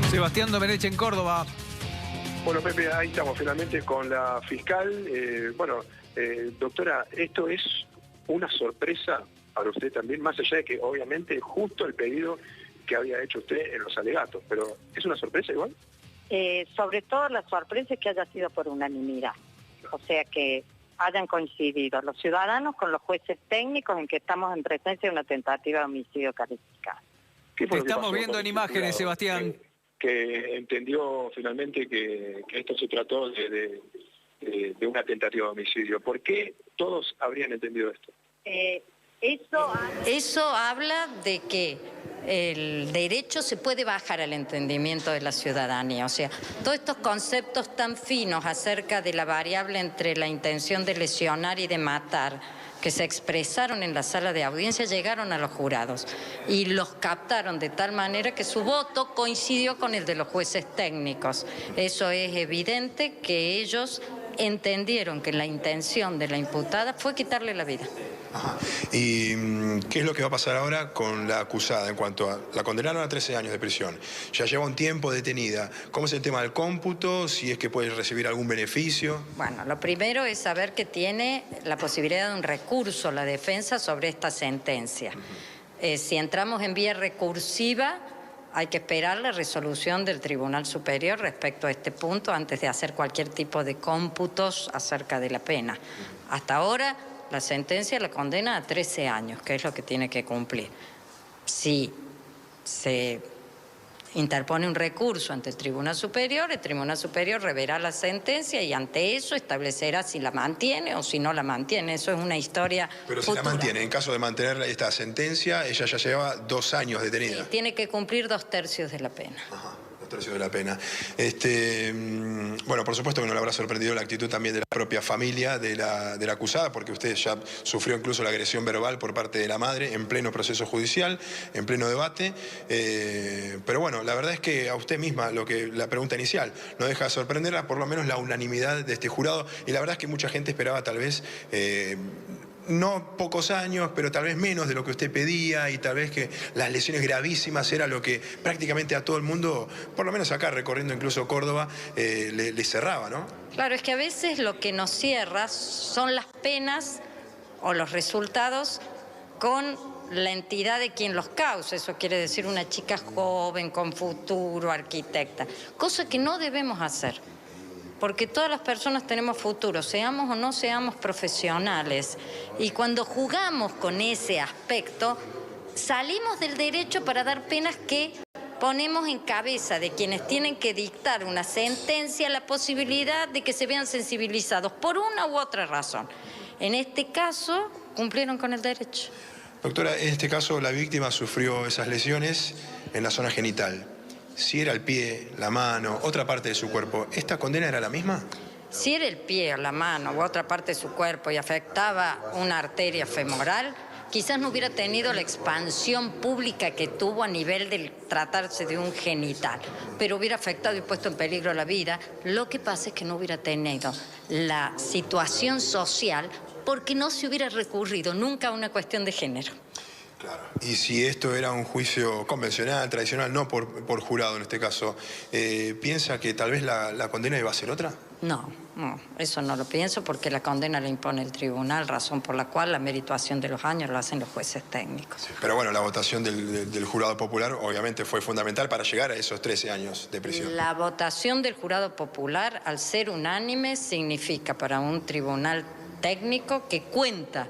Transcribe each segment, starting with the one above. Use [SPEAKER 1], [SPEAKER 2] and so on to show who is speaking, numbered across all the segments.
[SPEAKER 1] Sebastián Domenech en Córdoba.
[SPEAKER 2] Bueno, Pepe, ahí estamos finalmente con la fiscal. Doctora, ¿esto es una sorpresa para usted también? Más allá de que, obviamente, justo el pedido que había hecho usted en los alegatos, pero ¿es una sorpresa igual?
[SPEAKER 3] Sobre todo la sorpresa es que haya sido por unanimidad. O sea, que hayan coincidido los ciudadanos con los jueces técnicos en que estamos en presencia de una tentativa de homicidio calificado.
[SPEAKER 1] Te estamos viendo en imágenes, Sebastián.
[SPEAKER 2] Que entendió finalmente que esto se trató de una tentativa de homicidio. ¿Por qué todos habrían entendido esto?
[SPEAKER 4] Eso habla de que el derecho se puede bajar al entendimiento de la ciudadanía. O sea, todos estos conceptos tan finos acerca de la variable entre la intención de lesionar y de matar, que se expresaron en la sala de audiencia, llegaron a los jurados y los captaron de tal manera que su voto coincidió con el de los jueces técnicos. Eso es evidente que ellos entendieron que la intención de la imputada fue quitarle la vida.
[SPEAKER 5] Ajá. ¿Y qué es lo que va a pasar ahora con la acusada en cuanto a... La condenaron a 13 años de prisión, ya lleva un tiempo detenida. ¿Cómo es el tema del cómputo? Si es que puede recibir algún beneficio.
[SPEAKER 4] Bueno, lo primero es saber que tiene la posibilidad de un recurso la defensa sobre esta sentencia. Si entramos en vía recursiva, hay que esperar la resolución del Tribunal Superior respecto a este punto antes de hacer cualquier tipo de cómputos acerca de la pena. Hasta ahora, la sentencia la condena a 13 años, que es lo que tiene que cumplir. Si se interpone un recurso ante el Tribunal Superior reverá la sentencia y ante eso establecerá si la mantiene o si no la mantiene. Eso es una historia
[SPEAKER 5] Pero
[SPEAKER 4] futura.
[SPEAKER 5] si la mantiene, en caso de mantener esta sentencia, ella ya lleva 2 años detenida.
[SPEAKER 4] Sí, tiene que cumplir 2/3 de la pena.
[SPEAKER 5] Ajá. 2/3 de la pena. Bueno, por supuesto que no le habrá sorprendido la actitud también de la propia familia de la acusada, porque usted ya sufrió incluso la agresión verbal por parte de la madre en pleno proceso judicial, en pleno debate. Pero bueno, la verdad es que a usted misma, la pregunta inicial, no deja de sorprenderla, por lo menos la unanimidad de este jurado. Y la verdad es que mucha gente esperaba tal vez... no pocos años, pero tal vez menos de lo que usted pedía, y tal vez que las lesiones gravísimas era lo que prácticamente a todo el mundo, por lo menos acá recorriendo incluso Córdoba, le cerraba, ¿no?
[SPEAKER 4] Claro, es que a veces lo que nos cierra son las penas o los resultados con la entidad de quien los causa. Eso quiere decir una chica joven, con futuro, arquitecta, cosa que no debemos hacer. Porque todas las personas tenemos futuro, seamos o no seamos profesionales. Y cuando jugamos con ese aspecto, salimos del derecho para dar penas que ponemos en cabeza de quienes tienen que dictar una sentencia la posibilidad de que se vean sensibilizados por una u otra razón. En este caso, cumplieron con el derecho.
[SPEAKER 5] Doctora, en este caso la víctima sufrió esas lesiones en la zona genital. Si era el pie, la mano, otra parte de su cuerpo, ¿esta condena era la misma?
[SPEAKER 4] Si era el pie o la mano u otra parte de su cuerpo y afectaba una arteria femoral, quizás no hubiera tenido la expansión pública que tuvo a nivel de tratarse de un genital, pero hubiera afectado y puesto en peligro la vida. Lo que pasa es que no hubiera tenido la situación social porque no se hubiera recurrido nunca a una cuestión de género.
[SPEAKER 5] Claro. Y si esto era un juicio convencional, tradicional, no por jurado en este caso, ¿piensa que tal vez la condena iba a ser otra?
[SPEAKER 4] No, eso no lo pienso porque la condena la impone el tribunal, razón por la cual la merituación de los años lo hacen los jueces técnicos.
[SPEAKER 5] Sí, pero bueno, la votación del jurado popular obviamente fue fundamental para llegar a esos 13 años de prisión.
[SPEAKER 4] La votación del jurado popular, al ser unánime, significa para un tribunal técnico que cuenta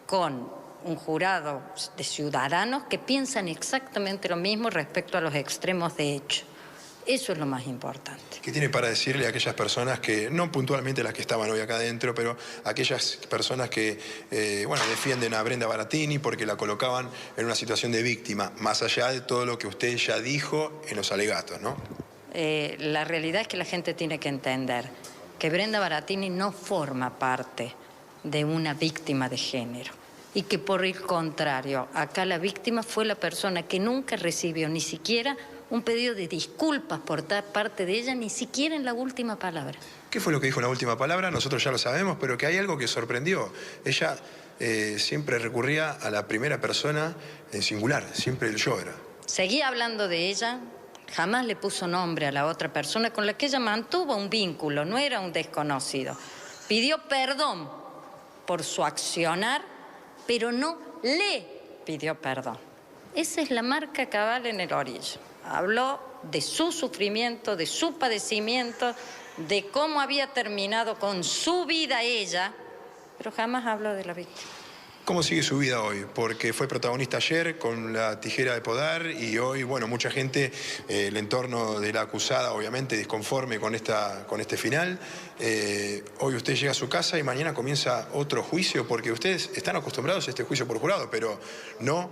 [SPEAKER 4] con un jurado de ciudadanos que piensan exactamente lo mismo respecto a los extremos de hecho. Eso es lo más importante.
[SPEAKER 5] ¿Qué tiene para decirle a aquellas personas que, no puntualmente las que estaban hoy acá adentro, pero aquellas personas que, defienden a Brenda Baratini porque la colocaban en una situación de víctima, más allá de todo lo que usted ya dijo en los alegatos, ¿no?
[SPEAKER 4] La realidad es que la gente tiene que entender que Brenda Baratini no forma parte de una víctima de género. Y que por el contrario, acá la víctima fue la persona que nunca recibió ni siquiera un pedido de disculpas por parte de ella, ni siquiera en la última palabra.
[SPEAKER 5] ¿Qué fue lo que dijo en la última palabra? Nosotros ya lo sabemos, pero que hay algo que sorprendió. Ella siempre recurría a la primera persona en singular, siempre el yo era.
[SPEAKER 4] Seguía hablando de ella, Jamás le puso nombre a la otra persona con la que ella mantuvo un vínculo, no era un desconocido. Pidió perdón por su accionar, pero no le pidió perdón. Esa es la marca cabal en el orillo. Habló de su sufrimiento, de su padecimiento, de cómo había terminado con su vida ella, pero jamás habló de la víctima.
[SPEAKER 5] ¿Cómo sigue su vida hoy? Porque fue protagonista ayer con la tijera de podar y hoy, bueno, mucha gente, el entorno de la acusada, obviamente, disconforme con este final. Hoy usted llega a su casa y mañana comienza otro juicio, porque ustedes están acostumbrados a este juicio por jurado, pero no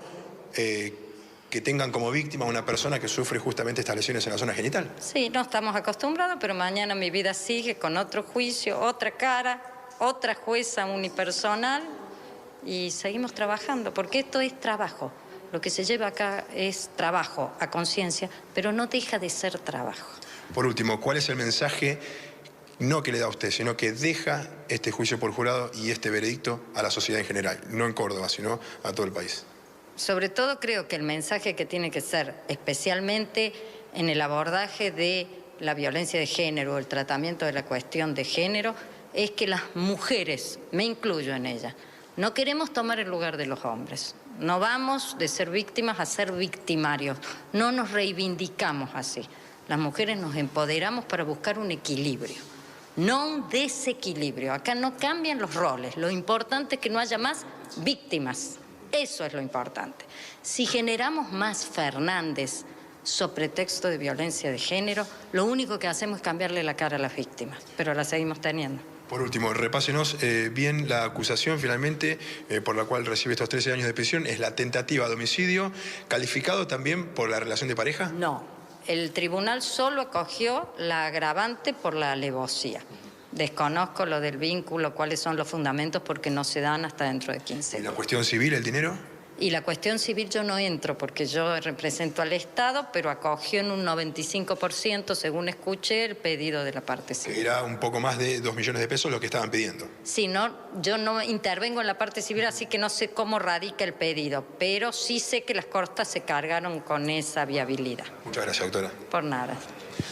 [SPEAKER 5] que tengan como víctima a una persona que sufre justamente estas lesiones en la zona genital.
[SPEAKER 4] Sí, no estamos acostumbrados, pero mañana mi vida sigue con otro juicio, otra cara, otra jueza unipersonal. Y seguimos trabajando, porque esto es trabajo. Lo que se lleva acá es trabajo a conciencia, pero no deja de ser trabajo.
[SPEAKER 5] Por último, ¿cuál es el mensaje, no que le da a usted, sino que deja este juicio por jurado y este veredicto a la sociedad en general? No en Córdoba, sino a todo el país.
[SPEAKER 4] Sobre todo creo que el mensaje que tiene que ser, especialmente en el abordaje de la violencia de género, el tratamiento de la cuestión de género, es que las mujeres, me incluyo en ellas, no queremos tomar el lugar de los hombres. No vamos de ser víctimas a ser victimarios. No nos reivindicamos así. Las mujeres nos empoderamos para buscar un equilibrio, no un desequilibrio. Acá no cambian los roles. Lo importante es que no haya más víctimas. Eso es lo importante. Si generamos más Fernández sobre texto de violencia de género, lo único que hacemos es cambiarle la cara a las víctimas, pero la seguimos teniendo.
[SPEAKER 5] Por último, repásenos bien la acusación finalmente por la cual recibe estos 13 años de prisión. ¿Es la tentativa de homicidio calificado también por la relación de pareja?
[SPEAKER 4] No, el tribunal solo acogió la agravante por la alevosía. Desconozco lo del vínculo, cuáles son los fundamentos, porque no se dan hasta dentro de 15 días.
[SPEAKER 5] ¿Y la cuestión civil, el dinero?
[SPEAKER 4] Y la cuestión civil yo no entro porque yo represento al Estado, pero acogió en un 95%, según escuché, el pedido de la parte civil.
[SPEAKER 5] Que era un poco más de 2 millones de pesos lo que estaban pidiendo.
[SPEAKER 4] Sí, no, yo no intervengo en la parte civil, así que no sé cómo radica el pedido, pero sí sé que las cortas se cargaron con esa viabilidad.
[SPEAKER 5] Muchas gracias, doctora.
[SPEAKER 4] Por nada.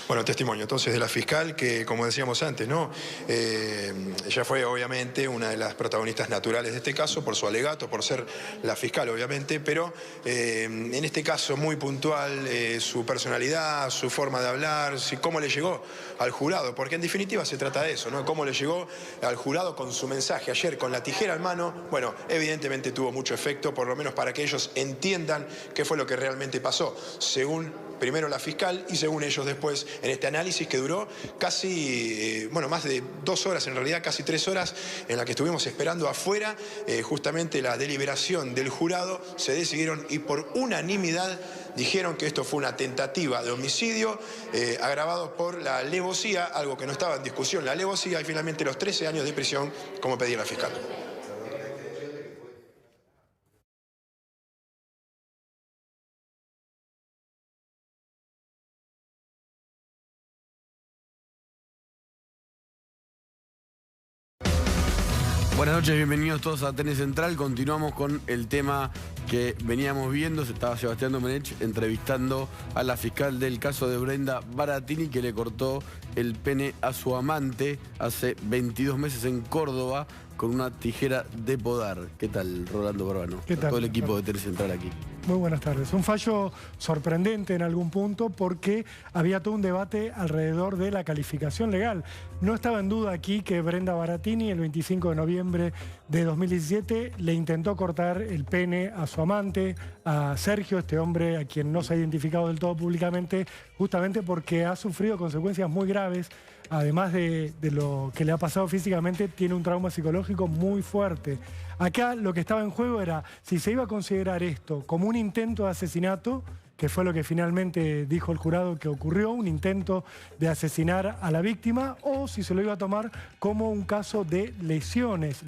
[SPEAKER 5] Bueno, testimonio entonces de la fiscal que, como decíamos antes, ¿no? Ella fue obviamente una de las protagonistas naturales de este caso por su alegato, por ser la fiscal obviamente, pero en este caso muy puntual su personalidad, su forma de hablar, cómo le llegó al jurado, porque en definitiva se trata de eso, ¿no? Cómo le llegó al jurado con su mensaje ayer con la tijera en mano. Bueno, evidentemente tuvo mucho efecto, por lo menos para que ellos entiendan qué fue lo que realmente pasó, según primero la fiscal y según ellos después en este análisis que duró casi, bueno, más de 2 horas, en realidad casi 3 horas, en la que estuvimos esperando afuera justamente la deliberación del jurado. Se decidieron y por unanimidad dijeron que esto fue una tentativa de homicidio agravado por la alevosía, algo que no estaba en discusión, la alevosía, y finalmente los 13 años de prisión como pedía la fiscal.
[SPEAKER 6] Buenas noches, bienvenidos todos a TN Central. Continuamos con el tema que veníamos viendo. Se estaba Sebastián Domenech entrevistando a la fiscal del caso de Brenda Baratini, que le cortó el pene a su amante hace 22 meses en Córdoba con una tijera de podar. ¿Qué tal, Rolando Barbano?
[SPEAKER 7] ¿Qué tal?
[SPEAKER 6] Todo el equipo de TN Central aquí.
[SPEAKER 7] Muy buenas tardes. Un fallo sorprendente en algún punto porque había todo un debate alrededor de la calificación legal. No estaba en duda aquí que Brenda Baratini el 25 de noviembre de 2017 le intentó cortar el pene a su amante, a Sergio, este hombre a quien no se ha identificado del todo públicamente, justamente porque ha sufrido consecuencias muy graves. Además de lo que le ha pasado físicamente, tiene un trauma psicológico muy fuerte. Acá lo que estaba en juego era si se iba a considerar esto como un intento de asesinato, que fue lo que finalmente dijo el jurado que ocurrió, un intento de asesinar a la víctima, o si se lo iba a tomar como un caso de lesiones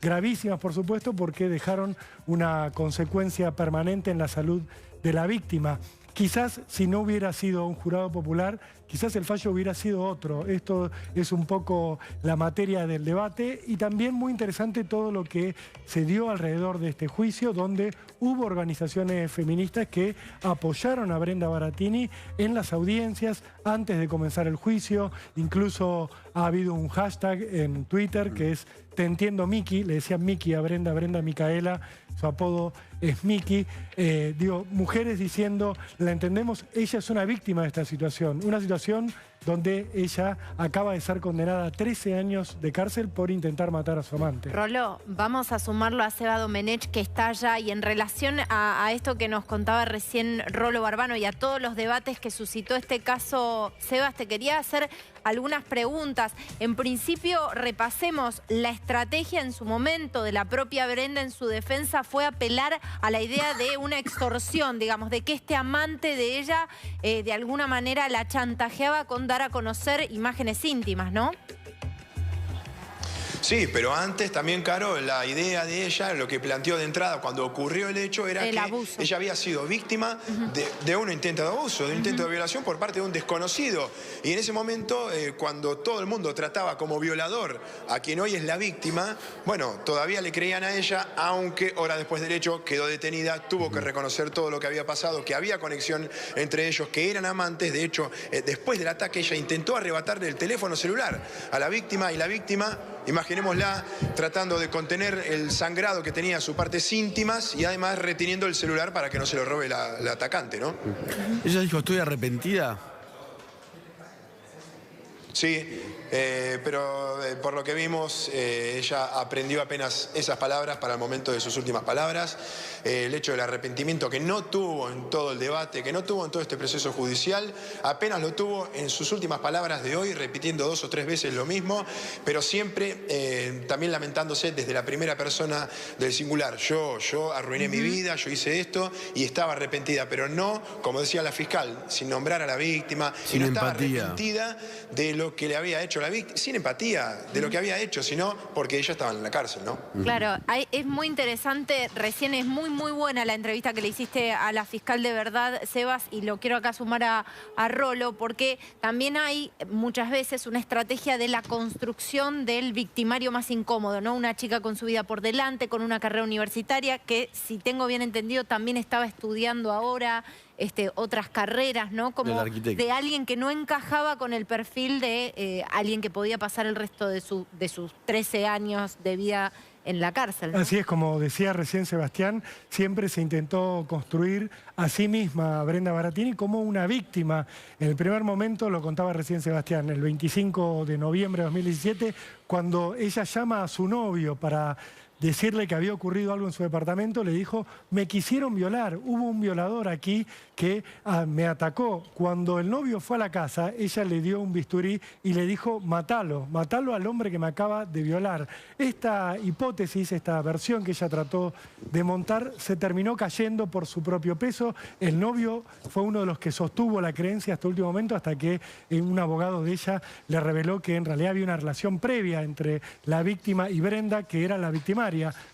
[SPEAKER 7] gravísimas, por supuesto, porque dejaron una consecuencia permanente en la salud de la víctima. Quizás si no hubiera sido un jurado popular, quizás el fallo hubiera sido otro. Esto es un poco la materia del debate y también muy interesante todo lo que se dio alrededor de este juicio, donde hubo organizaciones feministas que apoyaron a Brenda Baratini en las audiencias antes de comenzar el juicio. Incluso ha habido un hashtag en Twitter que es "Te entiendo, Miki", le decían Miki a Brenda, Brenda Micaela, su apodo es Miki. Mujeres diciendo, la entendemos, ella es una víctima de esta situación, una situación donde ella acaba de ser condenada a 13 años de cárcel por intentar matar a su amante.
[SPEAKER 8] Rolo, vamos a sumarlo a Seba Domenech, que está allá, y en relación a esto que nos contaba recién Rolo Barbano y a todos los debates que suscitó este caso, Sebas, te quería hacer algunas preguntas. En principio, repasemos la estrategia en su momento de la propia Brenda en su defensa fue apelar a la idea de una extorsión, digamos, de que este amante de ella de alguna manera la chantajeaba con dar a conocer imágenes íntimas, ¿no?
[SPEAKER 5] Sí, pero antes también, Caro, la idea de ella, lo que planteó de entrada cuando ocurrió el hecho, era que
[SPEAKER 8] abuso.
[SPEAKER 5] Ella había sido víctima de un intento de abuso, de un intento de violación por parte de un desconocido. Y en ese momento, cuando todo el mundo trataba como violador a quien hoy es la víctima, bueno, todavía le creían a ella, aunque horas después del hecho quedó detenida, tuvo que reconocer todo lo que había pasado, que había conexión entre ellos, que eran amantes. De hecho, después del ataque ella intentó arrebatarle el teléfono celular a la víctima y la víctima, imaginémosla, tratando de contener el sangrado que tenía a sus partes íntimas y además reteniendo el celular para que no se lo robe la atacante, ¿no?
[SPEAKER 6] Ella dijo, estoy arrepentida.
[SPEAKER 5] Sí, pero por lo que vimos, ella aprendió apenas esas palabras para el momento de sus últimas palabras. El hecho del arrepentimiento que no tuvo en todo el debate, que no tuvo en todo este proceso judicial, apenas lo tuvo en sus últimas palabras de hoy, repitiendo 2 o 3 veces lo mismo, pero siempre también lamentándose desde la primera persona del singular. Yo arruiné mi vida, yo hice esto y estaba arrepentida, pero no, como decía la fiscal, sin nombrar a la víctima,
[SPEAKER 6] sin
[SPEAKER 5] no
[SPEAKER 6] empatía.
[SPEAKER 5] Estaba arrepentida de lo que le había hecho la víctima, sin empatía de lo que había hecho, sino porque ella estaba en la cárcel, ¿no?
[SPEAKER 8] Claro, es muy interesante, recién es muy buena la entrevista que le hiciste a la fiscal de verdad, Sebas, y lo quiero acá sumar a Rolo, porque también hay muchas veces una estrategia de la construcción del victimario más incómodo, ¿no? Una chica con su vida por delante, con una carrera universitaria, que si tengo bien entendido también estaba estudiando ahora otras carreras, ¿no? Como de alguien que no encajaba con el perfil de alguien que podía pasar el resto de sus 13 años de vida en la cárcel, ¿no?
[SPEAKER 7] Así es, como decía recién Sebastián, siempre se intentó construir a sí misma a Brenda Baratini como una víctima. En el primer momento, lo contaba recién Sebastián, el 25 de noviembre de 2017, cuando ella llama a su novio para decirle que había ocurrido algo en su departamento, le dijo, me quisieron violar, hubo un violador aquí que me atacó. Cuando el novio fue a la casa, ella le dio un bisturí y le dijo, matalo al hombre que me acaba de violar. Esta hipótesis, esta versión que ella trató de montar, se terminó cayendo por su propio peso. El novio fue uno de los que sostuvo la creencia hasta el último momento, hasta que un abogado de ella le reveló que en realidad había una relación previa entre la víctima y Brenda, que era la victimaria,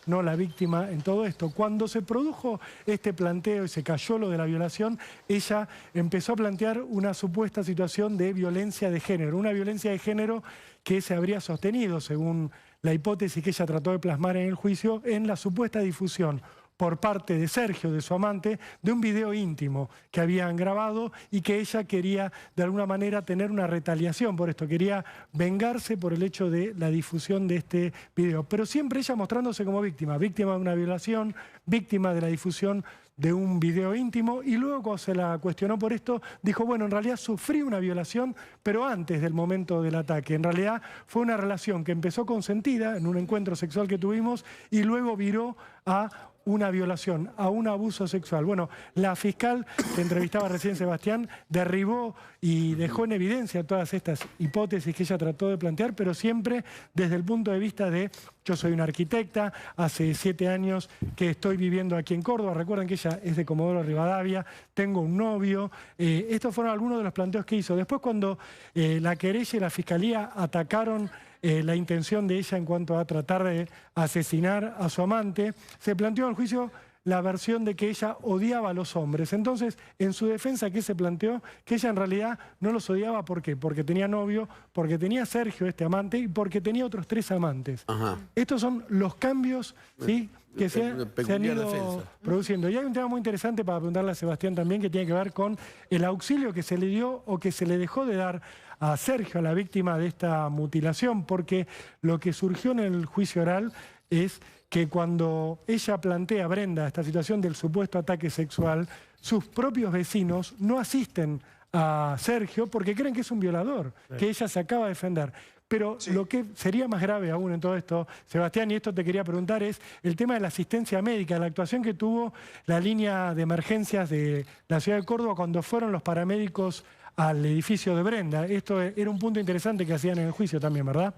[SPEAKER 7] no la víctima en todo esto. Cuando se produjo este planteo y se cayó lo de la violación, ella empezó a plantear una supuesta situación de violencia de género, una violencia de género que se habría sostenido, según la hipótesis que ella trató de plasmar en el juicio, en la supuesta difusión por parte de Sergio, de su amante, de un video íntimo que habían grabado y que ella quería de alguna manera tener una retaliación por esto, quería vengarse por el hecho de la difusión de este video. Pero siempre ella mostrándose como víctima, víctima de una violación, víctima de la difusión de un video íntimo, y luego cuando se la cuestionó por esto, dijo, bueno, en realidad sufrí una violación, pero antes del momento del ataque. En realidad fue una relación que empezó consentida en un encuentro sexual que tuvimos y luego viró a una violación, a un abuso sexual. Bueno, la fiscal que entrevistaba recién Sebastián derribó y dejó en evidencia todas estas hipótesis que ella trató de plantear, pero siempre desde el punto de vista de yo soy una arquitecta, hace 7 años que estoy viviendo aquí en Córdoba, recuerden que ella es de Comodoro Rivadavia, tengo un novio. Estos fueron algunos de los planteos que hizo. Después, cuando la querella y la fiscalía atacaron la intención de ella en cuanto a tratar de asesinar a su amante, se planteó en el juicio la versión de que ella odiaba a los hombres. Entonces, en su defensa, ¿qué se planteó? Que ella en realidad no los odiaba, ¿por qué? Porque tenía novio, porque tenía a Sergio, este amante, y porque tenía otros 3 amantes.
[SPEAKER 6] Ajá.
[SPEAKER 7] Estos son los cambios, ¿sí?, que se han ido produciendo. Y hay un tema muy interesante para preguntarle a Sebastián también, que tiene que ver con el auxilio que se le dio o que se le dejó de dar a Sergio, a la víctima de esta mutilación, porque lo que surgió en el juicio oral es que cuando ella plantea, Brenda, esta situación del supuesto ataque sexual, sus propios vecinos no asisten a Sergio porque creen que es un violador, que ella se acaba de defender. Pero lo que sería más grave aún en todo esto, Sebastián, y esto te quería preguntar, es el tema de la asistencia médica, la actuación que tuvo la línea de emergencias de la ciudad de Córdoba cuando fueron los paramédicos al edificio de Brenda. Esto era un punto interesante que hacían en el juicio también, ¿verdad?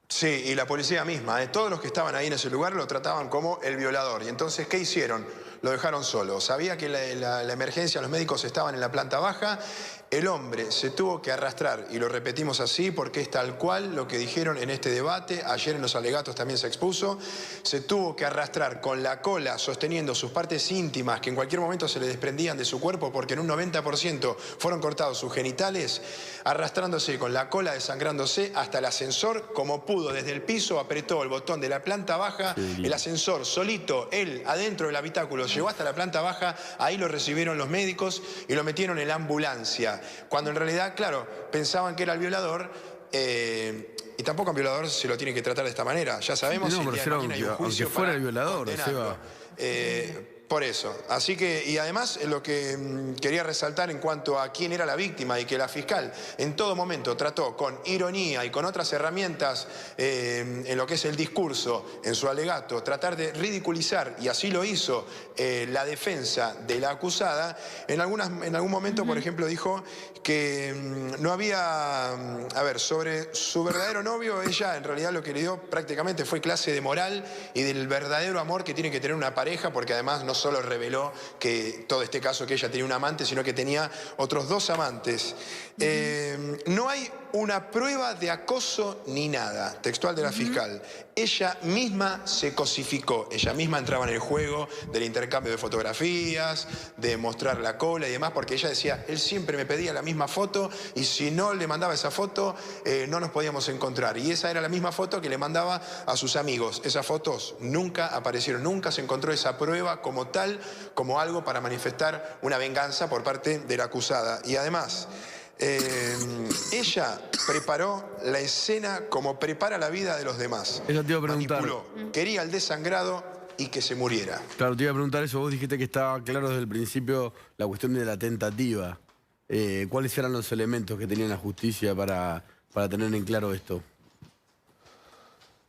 [SPEAKER 5] Sí, y la policía misma, todos los que estaban ahí en ese lugar lo trataban como el violador. Y entonces, ¿qué hicieron? Lo dejaron solo. Sabía que la emergencia, los médicos estaban en la planta baja. El hombre se tuvo que arrastrar, y lo repetimos así porque es tal cual lo que dijeron en este debate, ayer en los alegatos también se expuso, se tuvo que arrastrar con la cola sosteniendo sus partes íntimas que en cualquier momento se le desprendían de su cuerpo porque en un 90% fueron cortados sus genitales, arrastrándose con la cola, desangrándose hasta el ascensor como pudo. Desde el piso apretó el botón de la planta baja, el ascensor solito, él adentro del habitáculo, llegó hasta la planta baja, ahí lo recibieron los médicos y lo metieron en la ambulancia. Cuando en realidad, claro, pensaban que era el violador, y tampoco a un violador se lo tiene que tratar de esta manera. Ya sabemos
[SPEAKER 6] no,
[SPEAKER 5] si
[SPEAKER 6] aunque fuera el violador, Seba.
[SPEAKER 5] Por eso. Así que, y además lo que quería resaltar en cuanto a quién era la víctima y que la fiscal en todo momento trató con ironía y con otras herramientas en lo que es el discurso, en su alegato, tratar de ridiculizar, y así lo hizo la defensa de la acusada. En algún momento, por ejemplo, dijo que no había, sobre su verdadero novio, ella en realidad lo que le dio prácticamente fue clase de moral y del verdadero amor que tiene que tener una pareja, porque además no solo reveló que todo este caso que ella tenía un amante, sino que tenía otros 2 amantes. No hay una prueba de acoso ni nada, textual de la fiscal. Ella misma se cosificó, ella misma entraba en el juego del intercambio de fotografías, de mostrar la cola y demás, porque ella decía, él siempre me pedía la misma foto y si no le mandaba esa foto no nos podíamos encontrar. Y esa era la misma foto que le mandaba a sus amigos. Esas fotos nunca aparecieron, nunca se encontró esa prueba como tal, como algo para manifestar una venganza por parte de la acusada. Y además, ella preparó la escena como prepara la vida de los demás.
[SPEAKER 6] Eso te iba a preguntar.
[SPEAKER 5] Manipuló, quería el desangrado y que se muriera.
[SPEAKER 6] Claro, te iba a preguntar eso. Vos dijiste que estaba claro desde el principio la cuestión de la tentativa. ¿Cuáles eran los elementos que tenía la justicia para tener en claro esto?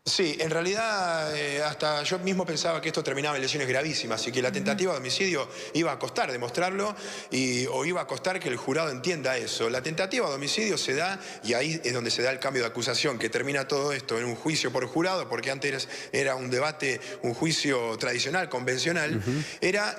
[SPEAKER 5] Sí, en realidad hasta yo mismo pensaba que esto terminaba en lesiones gravísimas y que la tentativa de homicidio iba a costar demostrarlo o iba a costar que el jurado entienda eso. La tentativa de homicidio se da, y ahí es donde se da el cambio de acusación, que termina todo esto en un juicio por jurado, porque antes era un debate, un juicio tradicional, convencional. Era,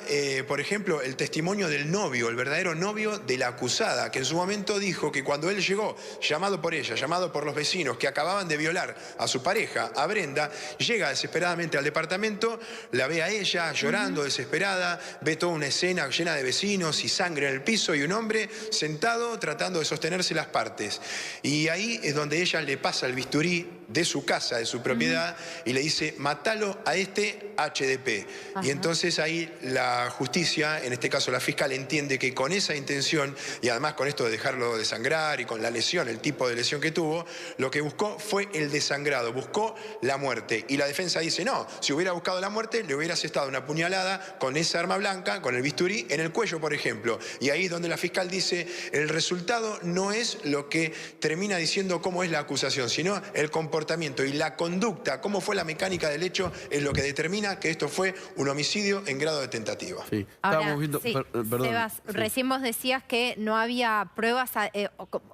[SPEAKER 5] por ejemplo, el testimonio del novio, el verdadero novio de la acusada, que en su momento dijo que cuando él llegó, llamado por ella, llamado por los vecinos que acababan de violar a su pareja, a Brenda, llega desesperadamente al departamento, la ve a ella llorando, desesperada, ve toda una escena llena de vecinos y sangre en el piso y un hombre sentado tratando de sostenerse las partes. Y ahí es donde ella le pasa el bisturí de su casa, de su propiedad, y le dice, matalo a este HDP. Y entonces ahí la justicia, en este caso la fiscal, entiende que con esa intención, y además con esto de dejarlo desangrar y con la lesión, el tipo de lesión que tuvo, lo que buscó fue el desangrado, buscó la muerte. Y la defensa dice, no, si hubiera buscado la muerte, le hubieras estado una puñalada con esa arma blanca, con el bisturí, en el cuello, por ejemplo. Y ahí es donde la fiscal dice, el resultado no es lo que termina diciendo cómo es la acusación, sino el comportamiento y la conducta, cómo fue la mecánica del hecho, es lo que determina que esto fue un homicidio en grado de tentativa.
[SPEAKER 6] Sí.
[SPEAKER 8] Ahora,
[SPEAKER 6] estábamos viendo, perdón.
[SPEAKER 8] Sebas, recién vos decías que no había pruebas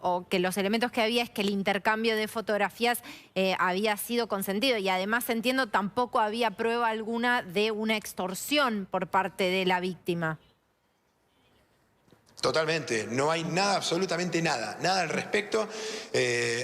[SPEAKER 8] o que los elementos que había es que el intercambio de fotografías había sido consentido, y además entiendo tampoco había prueba alguna de una extorsión por parte de la víctima.
[SPEAKER 5] Totalmente, no hay nada, absolutamente nada al respecto,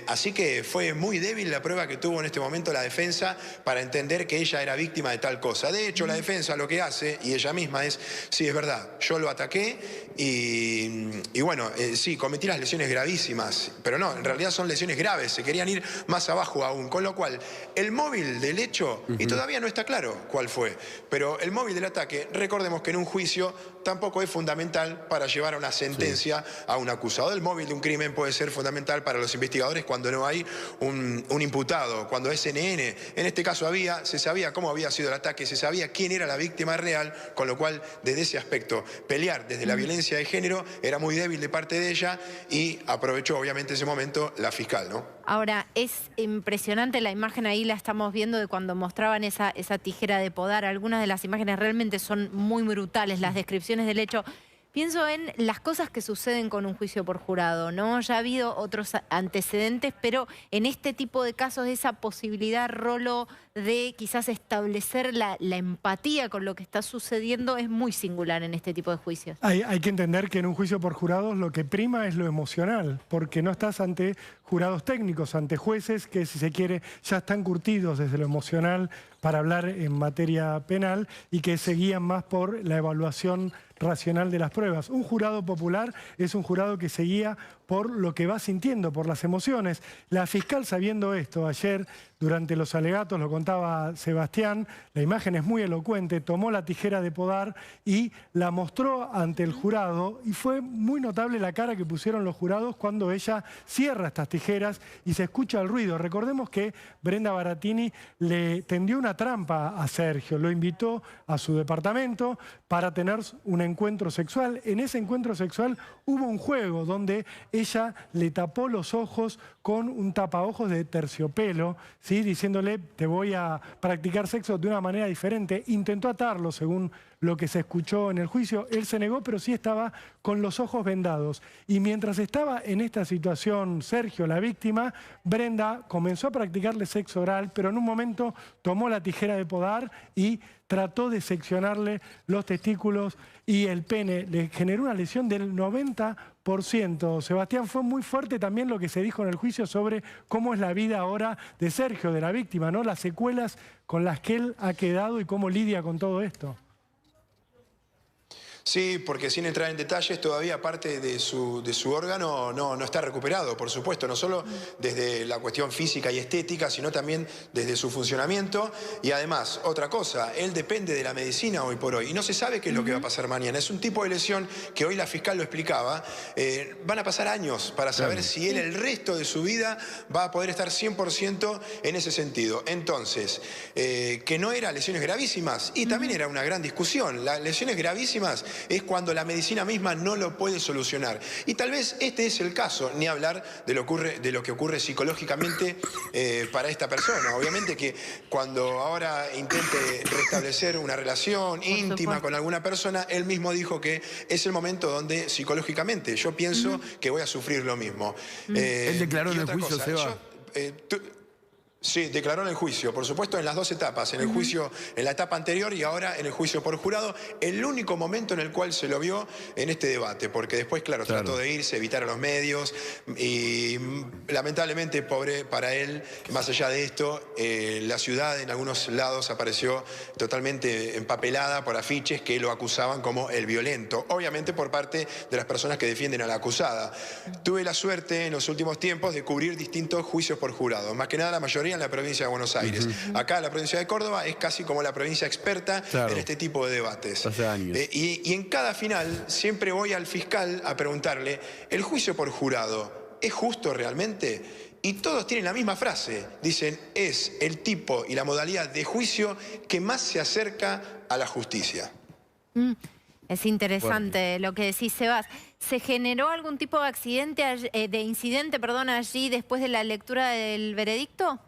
[SPEAKER 5] así que fue muy débil la prueba que tuvo en este momento la defensa para entender que ella era víctima de tal cosa. De hecho, la defensa lo que hace, y ella misma es, sí, es verdad, yo lo ataqué y bueno, sí, cometí las lesiones gravísimas, pero no, en realidad son lesiones graves, se querían ir más abajo aún, con lo cual el móvil del hecho, y todavía no está claro cuál fue, pero el móvil del ataque, recordemos que en un juicio tampoco es fundamental para llevar a una sentencia a un acusado. El móvil de un crimen puede ser fundamental para los investigadores cuando no hay un imputado, cuando es NN. En este caso se sabía cómo había sido el ataque, se sabía quién era la víctima real, con lo cual desde ese aspecto pelear desde la violencia de género era muy débil de parte de ella y aprovechó obviamente ese momento la fiscal, ¿no?
[SPEAKER 8] Ahora, es impresionante la imagen, ahí la estamos viendo de cuando mostraban esa tijera de podar. Algunas de las imágenes realmente son muy brutales, las descripciones del hecho. Pienso en las cosas que suceden con un juicio por jurado, ¿no? Ya ha habido otros antecedentes, pero en este tipo de casos esa posibilidad, Rolo, de quizás establecer la empatía con lo que está sucediendo es muy singular en este tipo de juicios.
[SPEAKER 7] Hay que entender que en un juicio por jurados lo que prima es lo emocional, porque no estás ante jurados técnicos, ante jueces que, si se quiere, ya están curtidos desde lo emocional para hablar en materia penal y que se guían más por la evaluación racional de las pruebas. Un jurado popular es un jurado que se guía por lo que va sintiendo, por las emociones. La fiscal, sabiendo esto, ayer durante los alegatos, lo contaba Sebastián, la imagen es muy elocuente, tomó la tijera de podar y la mostró ante el jurado y fue muy notable la cara que pusieron los jurados cuando ella cierra estas tijeras y se escucha el ruido. Recordemos que Brenda Baratini le tendió una trampa a Sergio, lo invitó a su departamento para tener un encuentro sexual. En ese encuentro sexual hubo un juego donde ella le tapó los ojos con un tapaojos de terciopelo, ¿sí? Diciéndole, te voy a practicar sexo de una manera diferente. Intentó atarlo, según lo que se escuchó en el juicio. Él se negó, pero sí estaba con los ojos vendados. Y mientras estaba en esta situación Sergio, la víctima, Brenda comenzó a practicarle sexo oral, pero en un momento tomó la tijera de podar y trató de seccionarle los testículos y el pene. Le generó una lesión del 90%. Sebastián, fue muy fuerte también lo que se dijo en el juicio sobre cómo es la vida ahora de Sergio, de la víctima, ¿no? Las secuelas con las que él ha quedado y cómo lidia con todo esto.
[SPEAKER 5] Sí, porque sin entrar en detalles, todavía parte de su órgano no está recuperado, por supuesto, no solo desde la cuestión física y estética, sino también desde su funcionamiento. Y además, otra cosa, él depende de la medicina hoy por hoy y no se sabe qué es lo que va a pasar mañana. Es un tipo de lesión que hoy la fiscal lo explicaba. Van a pasar años para saber si él el resto de su vida va a poder estar 100% en ese sentido. Entonces, que no eran lesiones gravísimas, y también era una gran discusión. Las lesiones gravísimas es cuando la medicina misma no lo puede solucionar. Y tal vez este es el caso, ni hablar de lo que ocurre psicológicamente para esta persona. Obviamente que cuando ahora intente restablecer una relación íntima con alguna persona, él mismo dijo que es el momento donde psicológicamente yo pienso que voy a sufrir lo mismo.
[SPEAKER 6] Él declaró en el juicio, Seba.
[SPEAKER 5] Sí, declaró en el juicio, por supuesto en las dos etapas, en el juicio, en la etapa anterior y ahora en el juicio por jurado, el único momento en el cual se lo vio en este debate, porque después, claro, trató de irse, evitar a los medios y lamentablemente, pobre para él, más allá de esto, la ciudad en algunos lados apareció totalmente empapelada por afiches que lo acusaban como el violento, obviamente por parte de las personas que defienden a la acusada. Tuve la suerte en los últimos tiempos de cubrir distintos juicios por jurado, más que nada la mayoría en la provincia de Buenos Aires. Acá la provincia de Córdoba es casi como la provincia experta en este tipo de debates.
[SPEAKER 6] Hace años.
[SPEAKER 5] Y en cada final siempre voy al fiscal a preguntarle, ¿el juicio por jurado es justo realmente? Y todos tienen la misma frase. Dicen, es el tipo y la modalidad de juicio que más se acerca a la justicia.
[SPEAKER 8] Es interesante lo que decís, Sebas. ¿Se generó algún tipo de accidente, incidente allí después de la lectura del veredicto?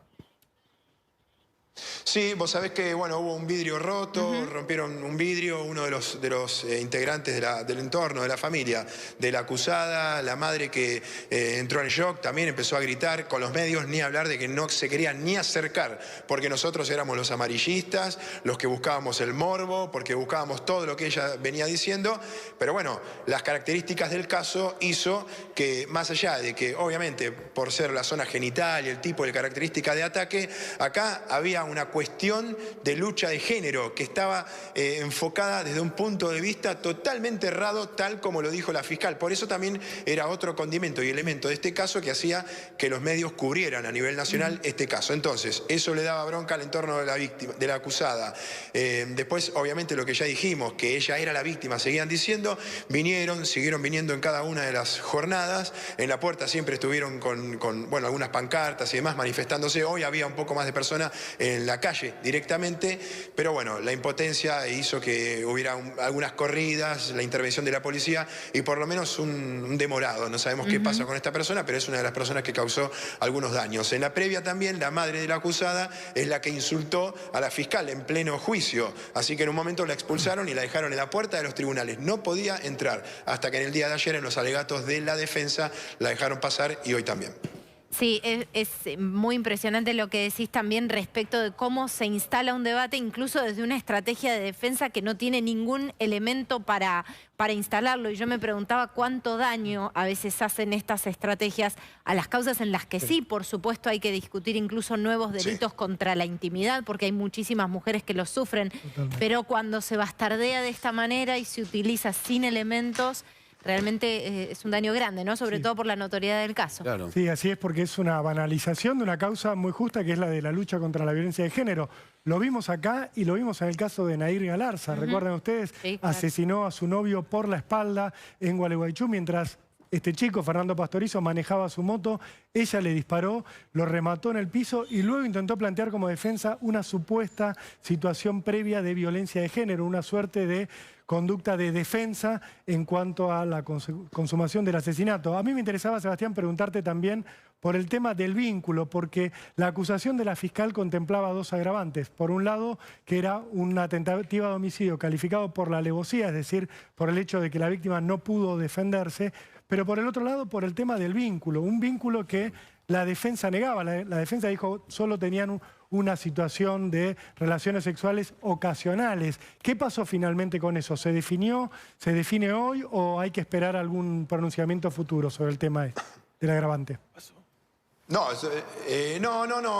[SPEAKER 5] Sí, vos sabés que bueno, hubo un vidrio roto, rompieron un vidrio, uno de los integrantes del entorno, de la familia, de la acusada, la madre que entró en shock, también empezó a gritar con los medios, ni hablar de que no se quería ni acercar, porque nosotros éramos los amarillistas, los que buscábamos el morbo, porque buscábamos todo lo que ella venía diciendo, pero bueno, las características del caso hizo que, más allá de que obviamente por ser la zona genital y el tipo de característica de ataque, acá había una cuestión de lucha de género que estaba enfocada desde un punto de vista totalmente errado, tal como lo dijo la fiscal. Por eso también era otro condimento y elemento de este caso que hacía que los medios cubrieran a nivel nacional este caso. Entonces, eso le daba bronca al entorno de la víctima, de la acusada. Después, obviamente, lo que ya dijimos, que ella era la víctima, seguían diciendo, siguieron viniendo en cada una de las jornadas. En la puerta siempre estuvieron con bueno, algunas pancartas y demás manifestándose. Hoy había un poco más de personas en la calle directamente, pero bueno, la impotencia hizo que hubiera algunas corridas, la intervención de la policía y por lo menos un demorado. No sabemos qué pasa con esta persona, pero es una de las personas que causó algunos daños. En la previa también, la madre de la acusada es la que insultó a la fiscal en pleno juicio, así que en un momento la expulsaron y la dejaron en la puerta de los tribunales. No podía entrar, hasta que en el día de ayer en los alegatos de la defensa la dejaron pasar y hoy también.
[SPEAKER 8] Sí, es muy impresionante lo que decís también respecto de cómo se instala un debate, incluso desde una estrategia de defensa que no tiene ningún elemento para instalarlo. Y yo me preguntaba cuánto daño a veces hacen estas estrategias a las causas en las que sí, por supuesto, hay que discutir incluso nuevos delitos contra la intimidad, porque hay muchísimas mujeres que los sufren. Totalmente. Pero cuando se bastardea de esta manera y se utiliza sin elementos, realmente es un daño grande, ¿no? Sobre todo por la notoriedad del caso.
[SPEAKER 6] Claro.
[SPEAKER 7] Sí, así es, porque es una banalización de una causa muy justa, que es la de la lucha contra la violencia de género. Lo vimos acá y lo vimos en el caso de Nair Galarza. ¿Recuerdan ustedes? Sí, claro. Asesinó a su novio por la espalda en Gualeguaychú mientras este chico, Fernando Pastorizo, manejaba su moto. Ella le disparó, lo remató en el piso y luego intentó plantear como defensa una supuesta situación previa de violencia de género, una suerte de conducta de defensa en cuanto a la consumación del asesinato. A mí me interesaba, Sebastián, preguntarte también por el tema del vínculo, porque la acusación de la fiscal contemplaba dos agravantes. Por un lado, que era una tentativa de homicidio calificado por la alevosía, es decir, por el hecho de que la víctima no pudo defenderse, pero por el otro lado, por el tema del vínculo, un vínculo que la defensa negaba. La defensa dijo solo tenían una situación de relaciones sexuales ocasionales. ¿Qué pasó finalmente con eso? ¿Se definió, se define hoy o hay que esperar algún pronunciamiento futuro sobre el tema del agravante?
[SPEAKER 5] No,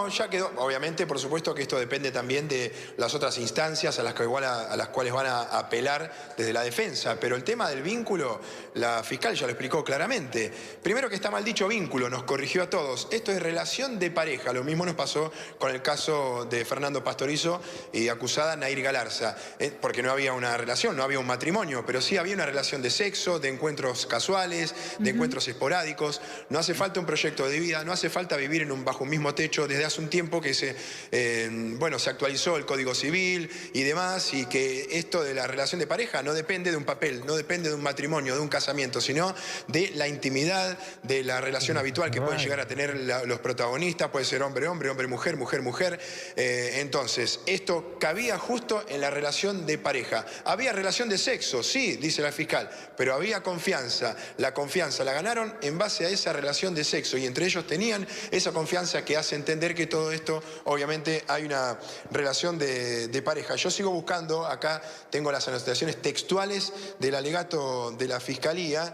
[SPEAKER 5] ya quedó. Obviamente, por supuesto que esto depende también de las otras instancias a las cuales van a apelar desde la defensa. Pero el tema del vínculo, la fiscal ya lo explicó claramente. Primero que está mal dicho vínculo, nos corrigió a todos. Esto es relación de pareja. Lo mismo nos pasó con el caso de Fernando Pastorizo y acusada Nair Galarza. Porque no había una relación, no había un matrimonio, pero sí había una relación de sexo, de encuentros casuales, de encuentros esporádicos. No hace falta un proyecto de vida, no hace falta vivir bajo un mismo techo. Desde hace un tiempo que se actualizó el Código Civil y demás, y que esto de la relación de pareja no depende de un papel, no depende de un matrimonio, de un casamiento, sino de la intimidad, de la relación habitual que pueden llegar a tener los protagonistas. Puede ser hombre-hombre, hombre-mujer, mujer-mujer. Entonces, esto cabía justo en la relación de pareja. Había relación de sexo, sí, dice la fiscal, pero había confianza. La confianza la ganaron en base a esa relación de sexo y entre ellos tenían esa confianza que hace entender que todo esto, obviamente, hay una relación de pareja. Yo sigo buscando, acá tengo las anotaciones textuales del alegato de la Fiscalía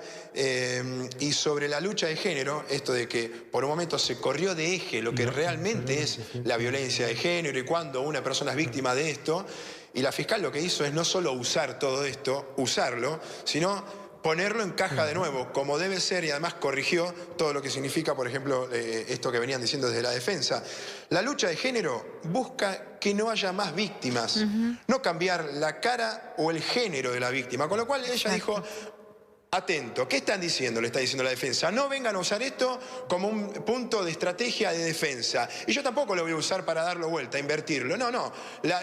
[SPEAKER 5] y sobre la lucha de género, esto de que por un momento se corrió de eje lo que realmente es la violencia de género y cuando una persona es víctima de esto, y la fiscal lo que hizo es no solo usar todo esto, usarlo, sino ponerlo en caja de nuevo, como debe ser, y además corrigió todo lo que significa, por ejemplo, esto que venían diciendo desde la defensa. La lucha de género busca que no haya más víctimas, no cambiar la cara o el género de la víctima, con lo cual ella dijo, atento. ¿Qué están diciendo? Le está diciendo la defensa. No vengan a usar esto como un punto de estrategia de defensa. Y yo tampoco lo voy a usar para darlo vuelta, invertirlo. No, no.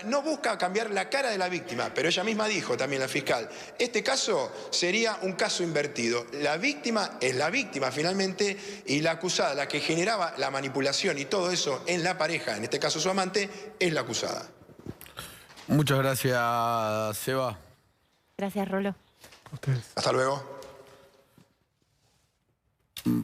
[SPEAKER 5] No busca cambiar la cara de la víctima, pero ella misma dijo también, la fiscal, este caso sería un caso invertido. La víctima es la víctima finalmente y la acusada, la que generaba la manipulación y todo eso en la pareja, en este caso su amante, es la acusada.
[SPEAKER 6] Muchas gracias, Seba.
[SPEAKER 8] Gracias, Rolo.
[SPEAKER 7] Ustedes.
[SPEAKER 5] Hasta luego.